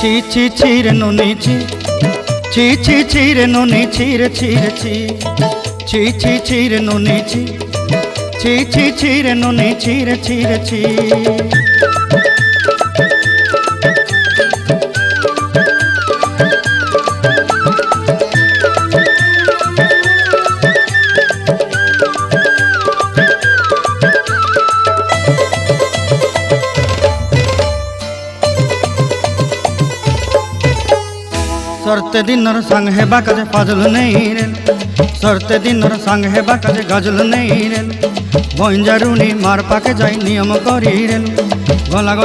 ছি ছি ছি রে নুনি ছি ছি ছি ছি রে নুনি ছি রে ছি রে ছি ছি ছি ছি রে নুনি ছি ছি ছি ছি রে নুনি ছি রে ছি রে ছি। सरते दिनर संग है बाकाजे फाजल नहीं रेल सरते दिनर संग है बाकाजे गजल नहीं रेल बंजारुनी मार पाके जाई नियम करी रेल गला